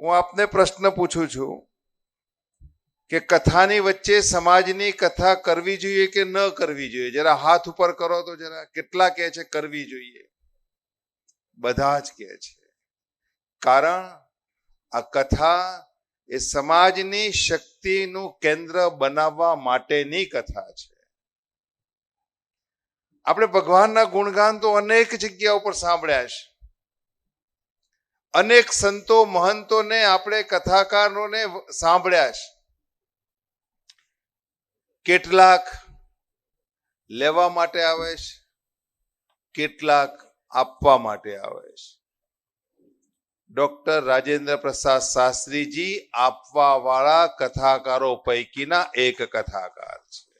હું આપને પ્રશ્ન પૂછું છું કે કથાની વચ્ચે સમાજની કથા કરવી જોઈએ કે ન કરવી જોઈએ? જરા હાથ ઉપર કરો તો જરા. કેટલા કહે છે કરવી જોઈએ? બધા જ કહે છે. કારણ આ કથા એ સમાજની શક્તિનું કેન્દ્ર બનાવવા માટેની કથા છે. આપણે ભગવાનના ગુણગાન તો અનેક જગ્યા ઉપર સાંભળ્યા છે. અનેક સંતો મહંતોને આપણે કથાકારોને સાંભળ્યા છે. કેટલાક લેવા માટે આવે છે, કેટલાક આપવા માટે આવે છે. ડોક્ટર રાજેન્દ્ર પ્રસાદ શાસ્ત્રીજી આપવા વાળા કથાકારો પૈકીના એક કથાકાર છે.